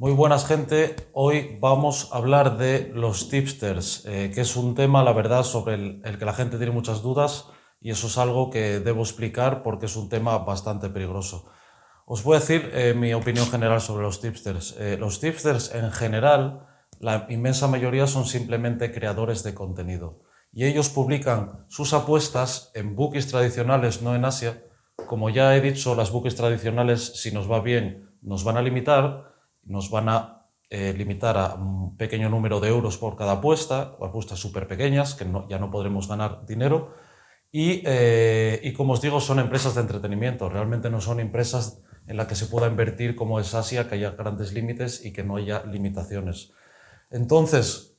Muy buenas gente, hoy vamos a hablar de los tipsters, que es un tema, la verdad, sobre el que la gente tiene muchas dudas y eso es algo que debo explicar porque es un tema bastante peligroso. Os voy a decir mi opinión general sobre los tipsters. Los tipsters en general, la inmensa mayoría son simplemente creadores de contenido y ellos publican sus apuestas en bookies tradicionales, no en Asia. Como ya he dicho, las bookies tradicionales, si nos va bien, nos van a limitar a un pequeño número de euros por cada apuesta, o apuestas súper pequeñas, que ya no podremos ganar dinero. Y como os digo, son empresas de entretenimiento, realmente no son empresas en las que se pueda invertir como es Asia, que haya grandes límites y que no haya limitaciones. Entonces,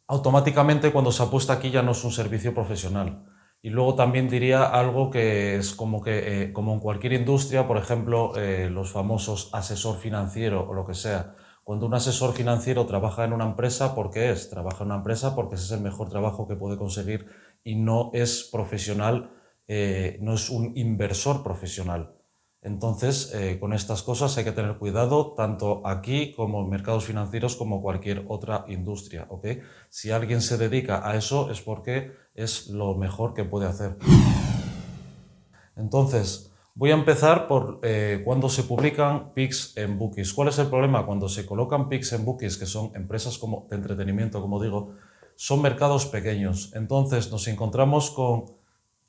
automáticamente cuando se apuesta aquí ya no es un servicio profesional. Y luego también diría algo que es como en cualquier industria, por ejemplo, los famosos asesor financiero o lo que sea. Cuando un asesor financiero trabaja en una empresa, ¿por qué es? Trabaja en una empresa porque ese es el mejor trabajo que puede conseguir y no es profesional, no es un inversor profesional. Entonces, con estas cosas hay que tener cuidado, tanto aquí como en mercados financieros, como cualquier otra industria, ¿ok? Si alguien se dedica a eso es porque es lo mejor que puede hacer. Entonces, voy a empezar por cuando se publican pics en bookies. ¿Cuál es el problema? Cuando se colocan pics en bookies, que son empresas de entretenimiento, como digo, son mercados pequeños. Entonces, nos encontramos con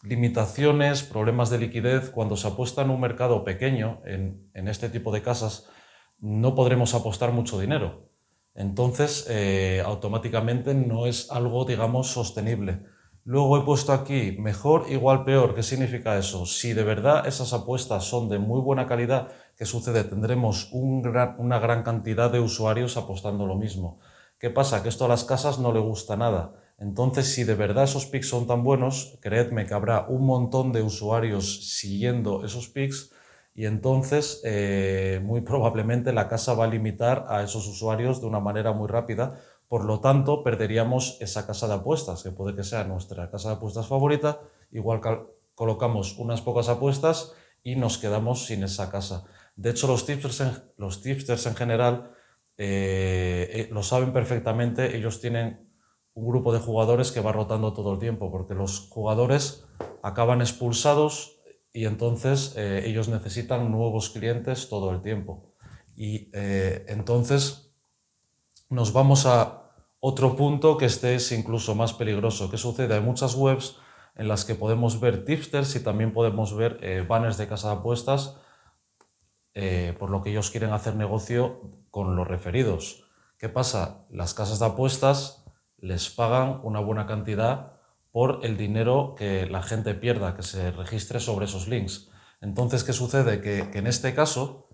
limitaciones, problemas de liquidez. Cuando se apuesta en un mercado pequeño, en este tipo de casas, no podremos apostar mucho dinero. Entonces, automáticamente no es algo, digamos, sostenible. Luego he puesto aquí mejor, igual, peor. ¿Qué significa eso? Si de verdad esas apuestas son de muy buena calidad, ¿qué sucede? Tendremos una gran cantidad de usuarios apostando lo mismo. ¿Qué pasa? Que esto a las casas no le gusta nada. Entonces, si de verdad esos picks son tan buenos, creedme que habrá un montón de usuarios siguiendo esos picks y entonces muy probablemente la casa va a limitar a esos usuarios de una manera muy rápida. Por lo tanto, perderíamos esa casa de apuestas, que puede que sea nuestra casa de apuestas favorita. Igual colocamos unas pocas apuestas y nos quedamos sin esa casa. De hecho, los tipsters en general lo saben perfectamente. Ellos tienen un grupo de jugadores que va rotando todo el tiempo, porque los jugadores acaban expulsados y entonces ellos necesitan nuevos clientes todo el tiempo. Y entonces nos vamos a otro punto que este es incluso más peligroso. ¿Qué sucede? Hay muchas webs en las que podemos ver tipsters y también podemos ver banners de casa de apuestas, por lo que ellos quieren hacer negocio con los referidos. ¿Qué pasa? Las casas de apuestas les pagan una buena cantidad por el dinero que la gente pierda, que se registre sobre esos links. Entonces, ¿qué sucede? Que en este caso,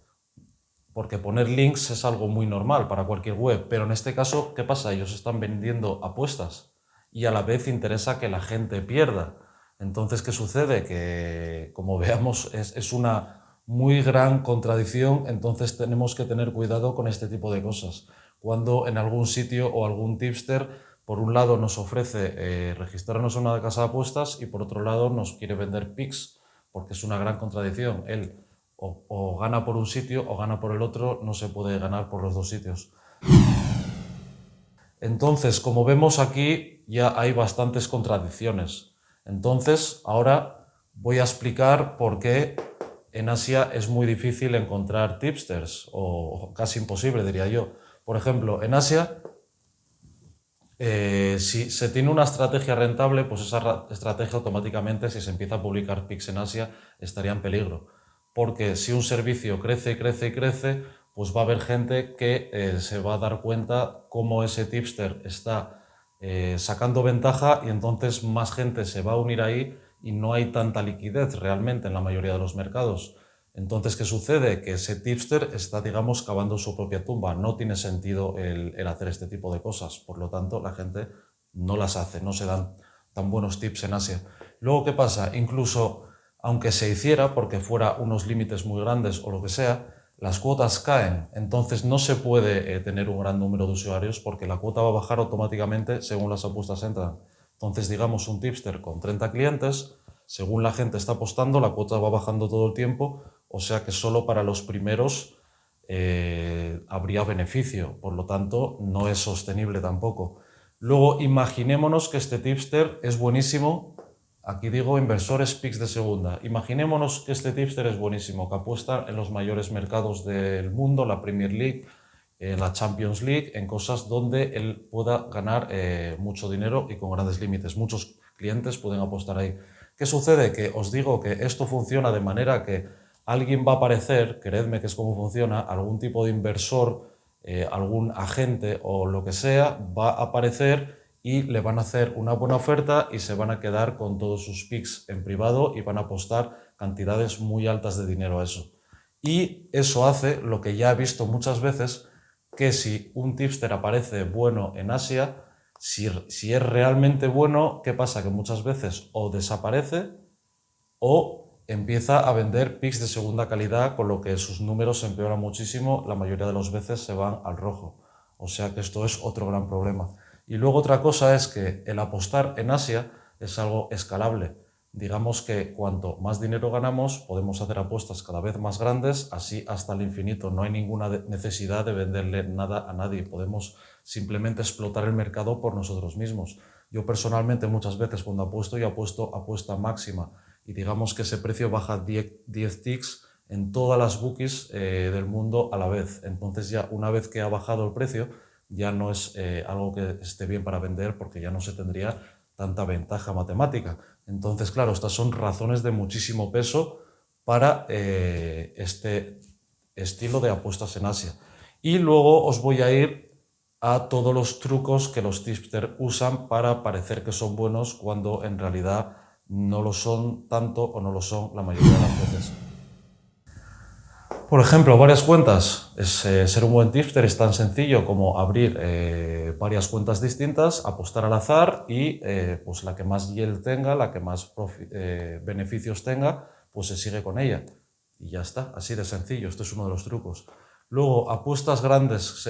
porque poner links es algo muy normal para cualquier web, pero en este caso, ¿qué pasa? Ellos están vendiendo apuestas y a la vez interesa que la gente pierda. Entonces, ¿qué sucede? Que, como veamos, es una muy gran contradicción, entonces tenemos que tener cuidado con este tipo de cosas. Cuando en algún sitio o algún tipster, por un lado nos ofrece registrarnos en una casa de apuestas y por otro lado nos quiere vender pics, porque es una gran contradicción. Él o gana por un sitio o gana por el otro, no se puede ganar por los dos sitios. Entonces, como vemos aquí, ya hay bastantes contradicciones. Entonces, ahora voy a explicar por qué en Asia es muy difícil encontrar tipsters, o casi imposible, diría yo. Por ejemplo, en Asia, si se tiene una estrategia rentable, pues esa estrategia automáticamente, si se empieza a publicar pics en Asia, estaría en peligro. Porque si un servicio crece y crece y crece, pues va a haber gente que se va a dar cuenta cómo ese tipster está sacando ventaja y entonces más gente se va a unir ahí y no hay tanta liquidez realmente en la mayoría de los mercados. Entonces, ¿qué sucede? Que ese tipster está, digamos, cavando su propia tumba. No tiene sentido el hacer este tipo de cosas. Por lo tanto, la gente no las hace, no se dan tan buenos tips en Asia. Luego, ¿qué pasa? Incluso aunque se hiciera, porque fuera unos límites muy grandes o lo que sea, las cuotas caen. Entonces no se puede tener un gran número de usuarios porque la cuota va a bajar automáticamente según las apuestas entran. Entonces, digamos, un tipster con 30 clientes, según la gente está apostando, la cuota va bajando todo el tiempo, o sea que solo para los primeros habría beneficio, por lo tanto no es sostenible tampoco. Luego imaginémonos que este tipster es buenísimo, aquí digo inversores PICs de segunda, imaginémonos que este tipster es buenísimo, que apuesta en los mayores mercados del mundo, la Premier League, la Champions League, en cosas donde él pueda ganar mucho dinero y con grandes límites. Muchos clientes pueden apostar ahí. ¿Qué sucede? Que os digo que esto funciona de manera que alguien va a aparecer, creedme que es como funciona, algún tipo de inversor, algún agente o lo que sea, va a aparecer y le van a hacer una buena oferta y se van a quedar con todos sus picks en privado y van a apostar cantidades muy altas de dinero a eso. Y eso hace lo que ya he visto muchas veces, que si un tipster aparece bueno en Asia, si es realmente bueno, ¿qué pasa? Que muchas veces o desaparece o empieza a vender picks de segunda calidad, con lo que sus números se empeoran muchísimo, la mayoría de las veces se van al rojo. O sea que esto es otro gran problema. Y luego otra cosa es que el apostar en Asia es algo escalable. Digamos que cuanto más dinero ganamos, podemos hacer apuestas cada vez más grandes, así hasta el infinito. No hay ninguna necesidad de venderle nada a nadie. Podemos simplemente explotar el mercado por nosotros mismos. Yo personalmente muchas veces cuando apuesto, yo apuesto apuesta máxima y digamos que ese precio baja 10 ticks en todas las bookies del mundo a la vez. Entonces ya una vez que ha bajado el precio, ya no es algo que esté bien para vender porque ya no se tendría tanta ventaja matemática. Entonces, claro, estas son razones de muchísimo peso para este estilo de apuestas en Asia. Y luego os voy a ir a todos los trucos que los tipsters usan para parecer que son buenos cuando en realidad no lo son tanto o no lo son la mayoría de las veces. Por ejemplo, varias cuentas. Ser un buen tipster es tan sencillo como abrir varias cuentas distintas, apostar al azar y pues la que más yield tenga, la que más beneficios tenga, pues se sigue con ella. Y ya está, así de sencillo. Esto es uno de los trucos. Luego, apuestas grandes.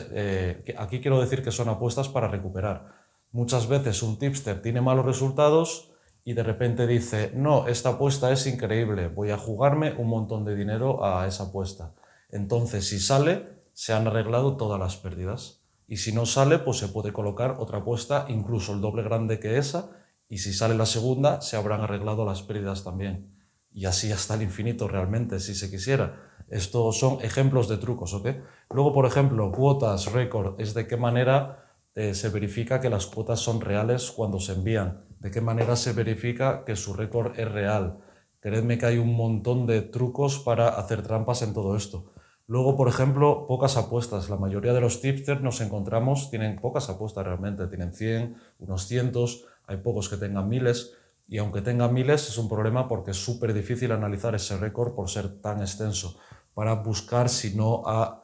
Aquí quiero decir que son apuestas para recuperar. Muchas veces un tipster tiene malos resultados y de repente dice, no, esta apuesta es increíble, voy a jugarme un montón de dinero a esa apuesta. Entonces, si sale, se han arreglado todas las pérdidas. Y si no sale, pues se puede colocar otra apuesta, incluso el doble grande que esa, y si sale la segunda, se habrán arreglado las pérdidas también. Y así hasta el infinito realmente, si se quisiera. Estos son ejemplos de trucos, ¿ok? Luego, por ejemplo, cuotas, récord, es de qué manera se verifica que las cuotas son reales cuando se envían. ¿De qué manera se verifica que su récord es real? Creedme que hay un montón de trucos para hacer trampas en todo esto. Luego, por ejemplo, pocas apuestas. La mayoría de los tipsters nos encontramos, tienen pocas apuestas realmente, tienen 100, unos cientos, hay pocos que tengan miles, y aunque tengan miles es un problema porque es súper difícil analizar ese récord por ser tan extenso, para buscar si no ha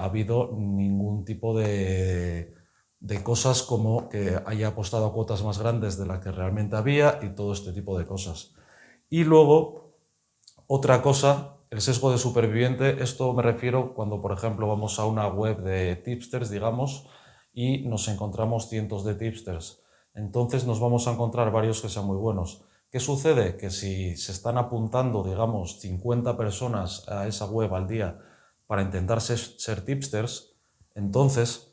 habido ningún tipo de cosas como que haya apostado a cuotas más grandes de las que realmente había y todo este tipo de cosas. Y luego, otra cosa, el sesgo de superviviente, esto me refiero cuando, por ejemplo, vamos a una web de tipsters, digamos, y nos encontramos cientos de tipsters. Entonces nos vamos a encontrar varios que sean muy buenos. ¿Qué sucede? Que si se están apuntando, digamos, 50 personas a esa web al día para intentar ser tipsters, entonces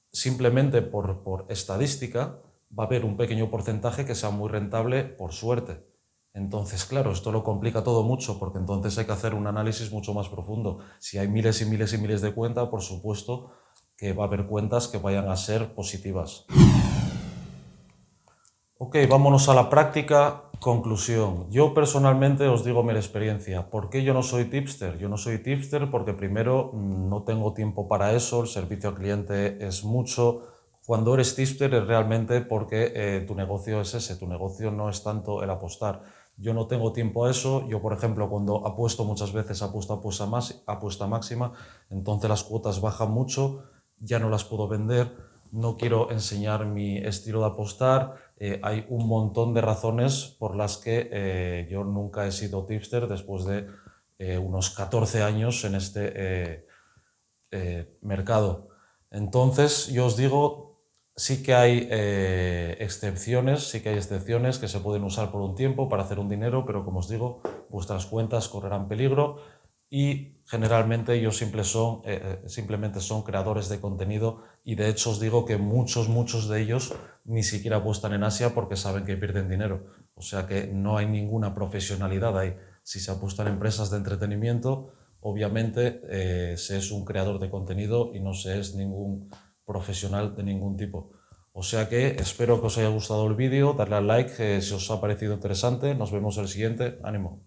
simplemente por estadística va a haber un pequeño porcentaje que sea muy rentable por suerte. Entonces, claro, esto lo complica todo mucho porque entonces hay que hacer un análisis mucho más profundo. Si hay miles y miles y miles de cuentas, por supuesto que va a haber cuentas que vayan a ser positivas. Ok, vámonos a la práctica. Conclusión. Yo personalmente os digo mi experiencia. ¿Por qué yo no soy tipster? Yo no soy tipster porque primero no tengo tiempo para eso, el servicio al cliente es mucho. Cuando eres tipster es realmente porque tu negocio es ese, tu negocio no es tanto el apostar. Yo no tengo tiempo a eso. Yo, por ejemplo, cuando apuesto muchas veces apuesta máxima, entonces las cuotas bajan mucho, ya no las puedo vender, no quiero enseñar mi estilo de apostar. Hay un montón de razones por las que yo nunca he sido tipster después de unos 14 años en este mercado. Entonces, yo os digo, sí que hay excepciones, sí que hay excepciones que se pueden usar por un tiempo para hacer un dinero, pero como os digo, vuestras cuentas correrán peligro y generalmente ellos simplemente son creadores de contenido y de hecho os digo que muchos de ellos ni siquiera apuestan en Asia porque saben que pierden dinero. O sea que no hay ninguna profesionalidad ahí. Si se apuestan en empresas de entretenimiento, obviamente se es un creador de contenido y no se es ningún profesional de ningún tipo. O sea que espero que os haya gustado el vídeo, darle al like si os ha parecido interesante. Nos vemos en el siguiente. Ánimo.